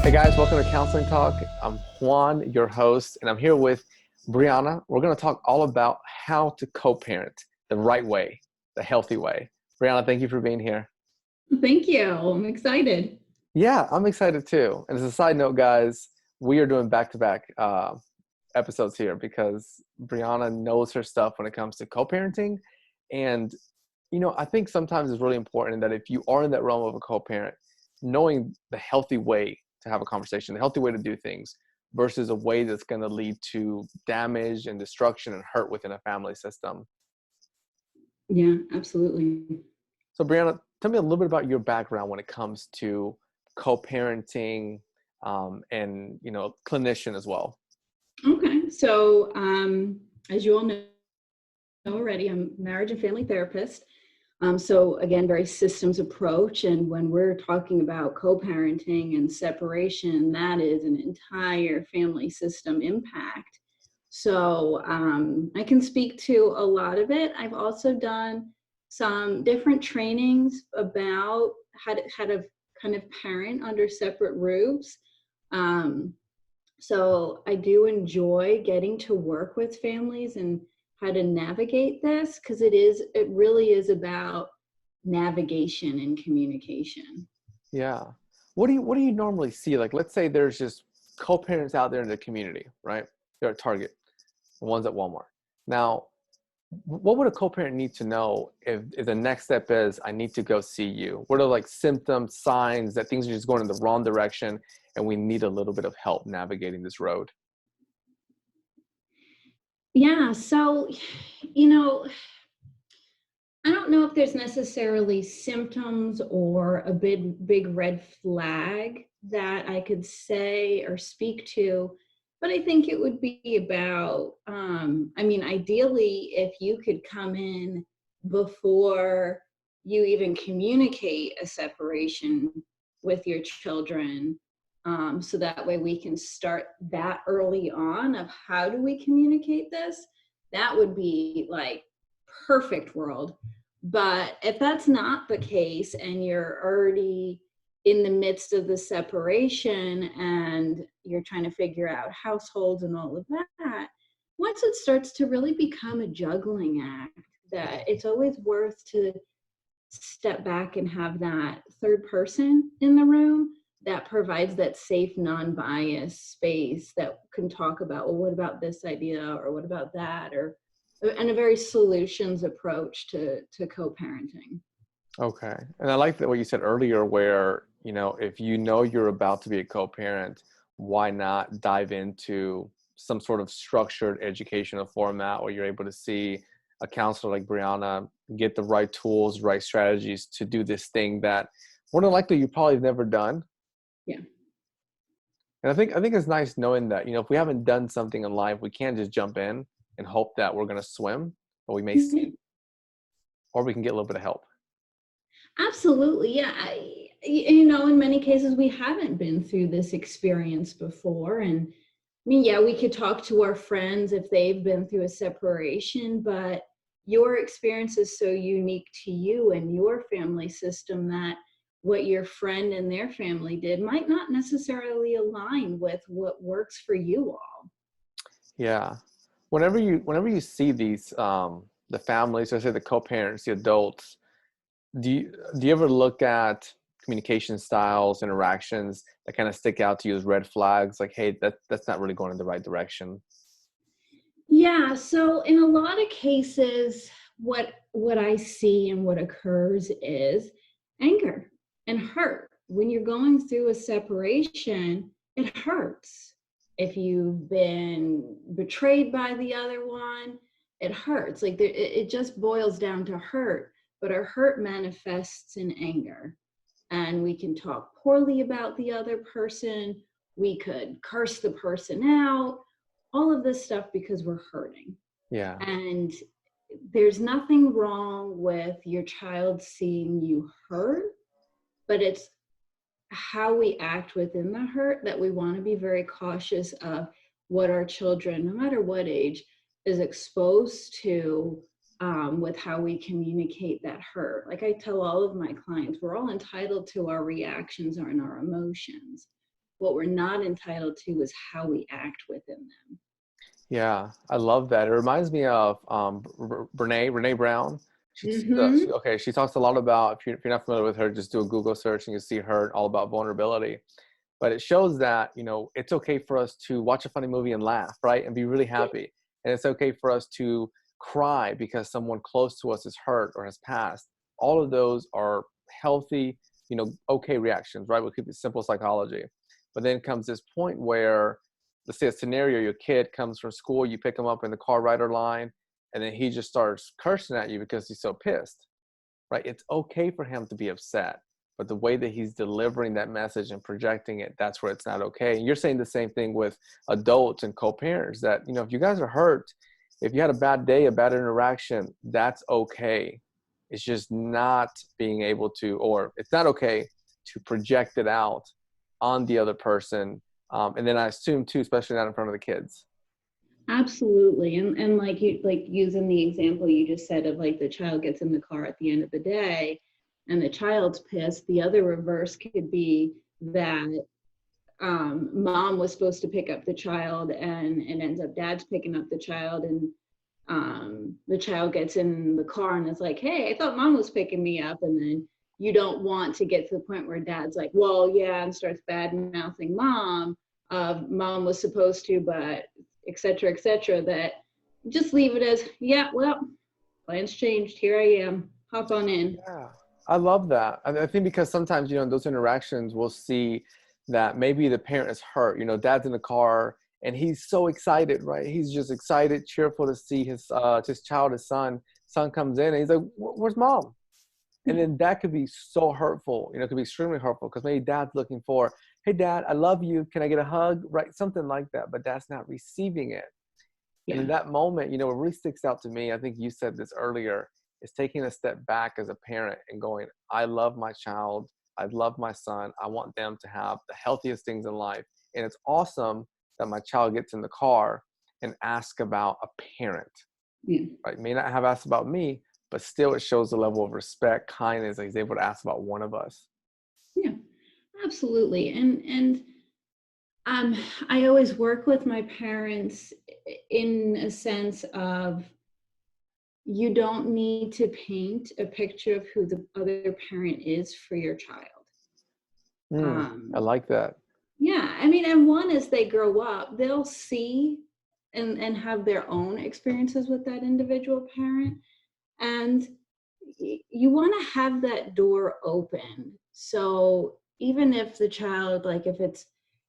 Hey guys, welcome to Counseling Talk. I'm Juan, your host, and I'm here with Brianna. We're going to talk all about how to co-parent the right way, the healthy way. Brianna, thank you for being here. Thank you. I'm excited. Yeah, I'm excited too. And as a side note, guys, we are doing back-to-back episodes here because Brianna knows her stuff when it comes to co-parenting. And, I think sometimes it's really important that if you are in that realm of a co-parent, knowing the healthy way to have a conversation, the healthy way to do things versus a way that's going to lead to damage and destruction and hurt within a family system. Yeah, absolutely. So Brianna, tell me a little bit about your background when it comes to co-parenting and, clinician as well. Okay. So, as you all know already, I'm a marriage and family therapist. So again, very systems approach. And when we're talking about co-parenting and separation, that is an entire family system impact. So I can speak to a lot of it. I've also done some different trainings about how to kind of parent under separate roofs. Um, so I do enjoy getting to work with families and how to navigate this, because it really is about navigation and communication. Yeah. What do you normally see? Like, let's say there's just co-parents out there in the community, right? They're at Target, the ones at Walmart. Now, what would a co-parent need to know if the next step is I need to go see you? What are like symptoms, signs that things are just going in the wrong direction and we need a little bit of help navigating this road? Yeah, so you know, I don't know if there's necessarily symptoms or a big red flag that I could say or speak to, but I think it would be about, ideally, if you could come in before you even communicate a separation with your children, so that way we can start that early on of how do we communicate this. That would be like perfect world. But if that's not the case and you're already in the midst of the separation and you're trying to figure out households and all of that, once it starts to really become a juggling act, that it's always worth to step back and have that third person in the room that provides that safe, non-biased space that can talk about, well, what about this idea, or what about that, or and a very solutions approach to co-parenting. Okay. And I like that what you said earlier where, if you know you're about to be a co-parent, why not dive into some sort of structured educational format where you're able to see a counselor like Brianna get the right tools, right strategies to do this thing that more than likely you probably have never done. Yeah. And I think it's nice knowing that, if we haven't done something in life, we can't just jump in and hope that we're going to swim, but we may sink, or we can get a little bit of help. Absolutely. Yeah. In many cases, we haven't been through this experience before. And yeah, we could talk to our friends if they've been through a separation, but your experience is so unique to you and your family system that what your friend and their family did might not necessarily align with what works for you all. Yeah. Whenever you see these the families, or say the co-parents, the adults, do you ever look at communication styles, interactions that kind of stick out to you as red flags? Like, hey, that's not really going in the right direction. Yeah, so in a lot of cases, what I see and what occurs is anger and hurt. When you're going through a separation, it hurts. If you've been betrayed by the other one, it hurts. Like it just boils down to hurt, but our hurt manifests in anger. And we can talk poorly about the other person. We could curse the person out, all of this stuff because we're hurting. Yeah. And there's nothing wrong with your child seeing you hurt, but it's how we act within the hurt that we want to be very cautious of what our children, no matter what age, is exposed to, with how we communicate that hurt. Like I tell all of my clients, we're all entitled to our reactions and our emotions. What we're not entitled to is how we act within them. Yeah, I love that. It reminds me of Brene Brown. Mm-hmm. She talks a lot about, if you're not familiar with her, just do a Google search and you see her all about vulnerability. But it shows that, it's okay for us to watch a funny movie and laugh, right? And be really happy. And it's okay for us to cry because someone close to us is hurt or has passed. All of those are healthy, okay reactions, right? We'll keep it simple psychology. But then comes this point where, let's say a scenario, your kid comes from school, you pick him up in the car rider line, and then he just starts cursing at you because he's so pissed, right? It's okay for him to be upset, but the way that he's delivering that message and projecting it, that's where it's not okay. And you're saying the same thing with adults and co-parents, that, if you guys are hurt, if you had a bad day, a bad interaction, that's okay. It's just not being able to, or it's not okay to project it out on the other person. And then I assume too, especially not in front of the kids. Absolutely. And like using the example you just said of like the child gets in the car at the end of the day and the child's pissed, the other reverse could be that mom was supposed to pick up the child and it ends up dad's picking up the child, and the child gets in the car and is like, hey, I thought mom was picking me up. And then you don't want to get to the point where dad's like, well, yeah, and starts bad mouthing mom. Mom was supposed to, but et cetera, that just leave it as, yeah, well, plans changed. Here I am. Hop on in. Yeah, I love that. I think because sometimes, in those interactions, we'll see that maybe the parent is hurt. Dad's in the car and he's so excited, right? He's just excited, cheerful to see his child, his son. Son comes in and he's like, where's mom? And then that could be so hurtful. It could be extremely hurtful because maybe dad's looking for, hey, dad, I love you. Can I get a hug? Right? Something like that. But dad's not receiving it. Yeah. And in that moment, what really sticks out to me, I think you said this earlier, is taking a step back as a parent and going, I love my child. I love my son. I want them to have the healthiest things in life. And it's awesome that my child gets in the car and asks about a parent. Yeah. Right? May not have asked about me, but still it shows the level of respect, kindness that he's able to ask about one of us. Yeah, absolutely. And I always work with my parents in a sense of, you don't need to paint a picture of who the other parent is for your child. I like that. Yeah, I mean, and one, as they grow up, they'll see and have their own experiences with that individual parent. And you want to have that door open. So even if the child, like if it's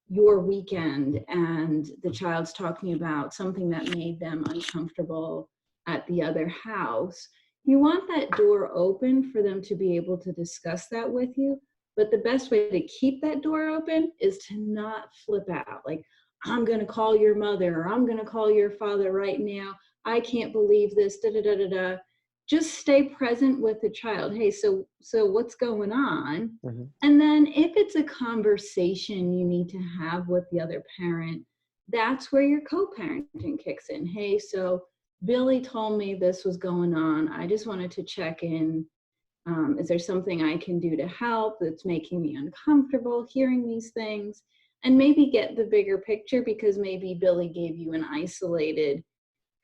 your weekend and the child's talking about something that made them uncomfortable at the other house, you want that door open for them to be able to discuss that with you. But the best way to keep that door open is to not flip out. Like, I'm going to call your mother, or I'm going to call your father right now. I can't believe this, da da da da da. Just stay present with the child. Hey, so what's going on? Mm-hmm. And then if it's a conversation you need to have with the other parent, that's where your co-parenting kicks in. Hey, so Billy told me this was going on. I just wanted to check in. Is there something I can do to help that's making me uncomfortable hearing these things? And maybe get the bigger picture, because maybe Billy gave you an isolated,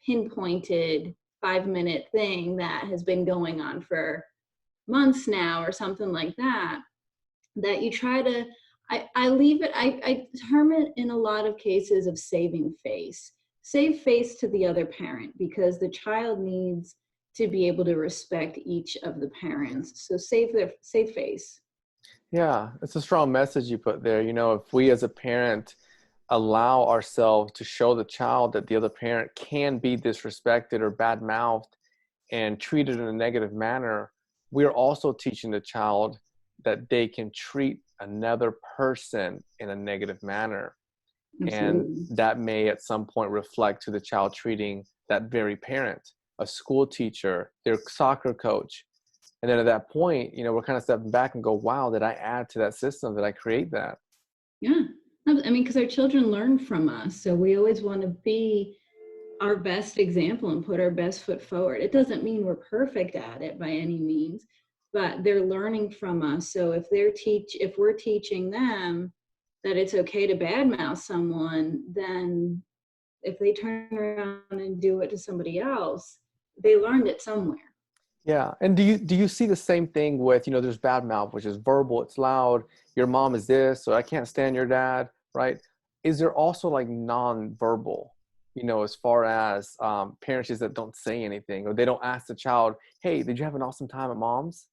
pinpointed 5-minute thing that has been going on for months now, or something like that, that you try to, I leave it, I term it in a lot of cases of saving face. Save face to the other parent, because the child needs to be able to respect each of the parents. So save face. Yeah, it's a strong message you put there. If we as a parent allow ourselves to show the child that the other parent can be disrespected or bad-mouthed and treated in a negative manner, we're also teaching the child that they can treat another person in a negative manner. Absolutely. And that may at some point reflect to the child treating that very parent, a school teacher, their soccer coach. And then at that point, we're kind of stepping back and go, wow, did I add to that system? Did I create that? Yeah. I mean, because our children learn from us. So we always want to be our best example and put our best foot forward. It doesn't mean we're perfect at it by any means, but they're learning from us. So if we're teaching them, that it's okay to badmouth someone, then if they turn around and do it to somebody else, they learned it somewhere. Yeah. And do you see the same thing with, there's bad mouth, which is verbal, it's loud, your mom is this, or I can't stand your dad, right? Is there also like nonverbal, as far as parents that don't say anything, or they don't ask the child, hey, did you have an awesome time at mom's?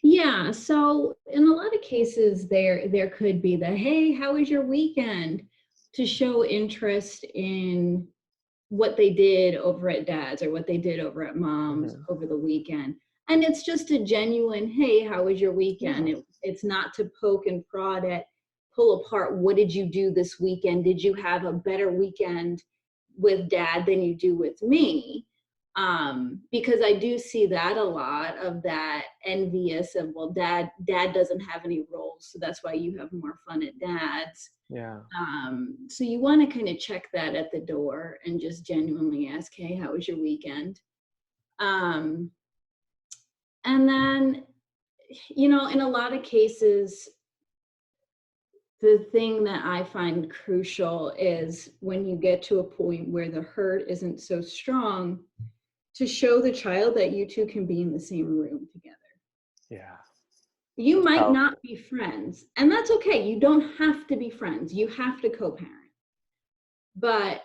Yeah, so in a lot of cases there could be the, hey, how was your weekend, to show interest in what they did over at dad's or what they did over at mom's Hmm. over the weekend. And it's just a genuine, hey, how was your weekend? Yeah. It's not to poke and prod at, pull apart, what did you do this weekend? Did you have a better weekend with dad than you do with me? Because I do see that a lot of that envious of, well, dad doesn't have any roles, so that's why you have more fun at dad's. Yeah. So you want to kind of check that at the door and just genuinely ask, hey, how was your weekend? And then, in a lot of cases, the thing that I find crucial is when you get to a point where the hurt isn't so strong, to show the child that you two can be in the same room together. Yeah. You That's might not powerful. be friends, and that's okay. You don't have to be friends. You have to co-parent. But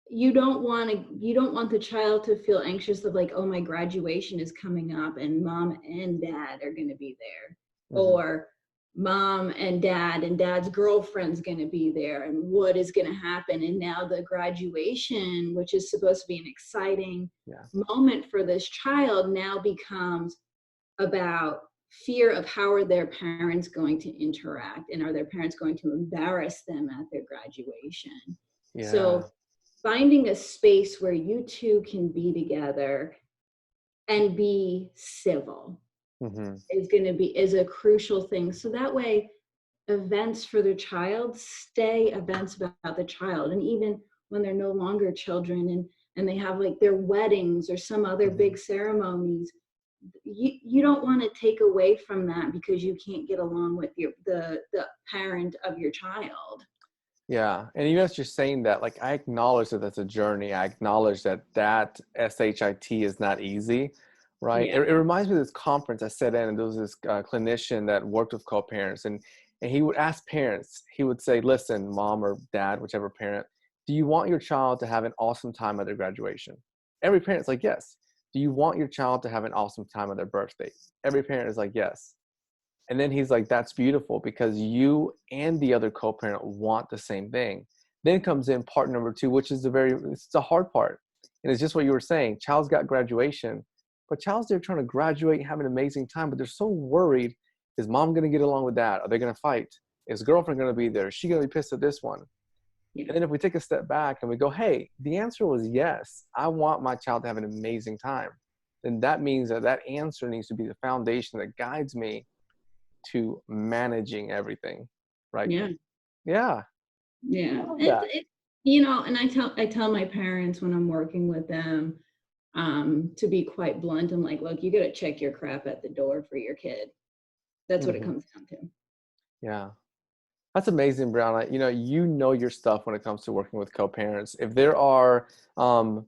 you don't want the child to feel anxious of like, oh, my graduation is coming up and mom and dad are going to be there, Hmm. or mom and dad's girlfriend's going to be there, and what is going to happen. And now the graduation, which is supposed to be an exciting Yeah. moment for this child, now becomes about fear of how are their parents going to interact, and are their parents going to embarrass them at their graduation. Yeah. So finding a space where you two can be together and be civil Hmm. is a crucial thing. So that way events for the child stay events about the child. And even when they're no longer children, and they have like their weddings or some other Hmm. big ceremonies, you don't want to take away from that because you can't get along with the parent of your child. Yeah. And even as you're saying that, like, I acknowledge that that's a journey. I acknowledge that SHIT is not easy, right? Yeah. It reminds me of this conference I sat in, and there was this clinician that worked with co-parents, and he would ask parents, he would say, listen, mom or dad, whichever parent, do you want your child to have an awesome time at their graduation? Every parent's like, yes. Do you want your child to have an awesome time at their birthday? Every parent is like, yes. And then he's like, that's beautiful because you and the other co-parent want the same thing. Then comes in part number two, which is it's the hard part. And it's just what you were saying. Child's got graduation, but child's there trying to graduate and have an amazing time, but they're so worried. Is mom going to get along with dad? Are they going to fight? Is girlfriend going to be there? Is she going to be pissed at this one? Yeah. And then if we take a step back and we go, hey, the answer was yes, I want my child to have an amazing time. Then that means that answer needs to be the foundation that guides me to managing everything, right? Yeah. Yeah, I Yeah. love It's that. it, and I tell my parents when I'm working with them, to be quite blunt, I'm like, look, you got to check your crap at the door for your kid. That's what it Hmm. comes down to. Yeah, that's amazing, Brianna. You know your stuff when it comes to working with co-parents. If there are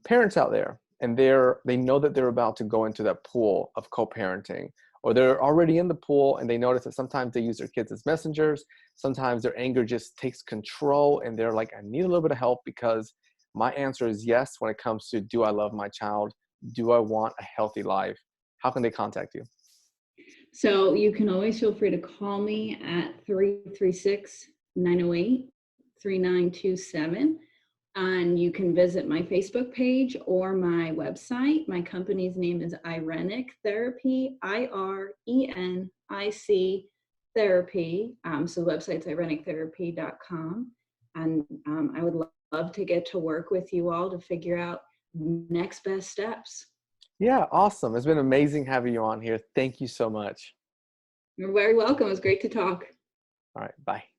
parents out there and they know that they're about to go into that pool of co-parenting, or they're already in the pool and they notice that sometimes they use their kids as messengers, sometimes their anger just takes control, and they're like, I need a little bit of help because my answer is yes when it comes to, do I love my child? Do I want a healthy life? How can they contact you? So you can always feel free to call me at 336-908-3927. And you can visit my Facebook page or my website. My company's name is Irenic Therapy, IRENIC Therapy. So the website's irenictherapy.com. And I would love to get to work with you all to figure out next best steps. Yeah, awesome. It's been amazing having you on here. Thank you so much. You're very welcome. It was great to talk. All right, bye.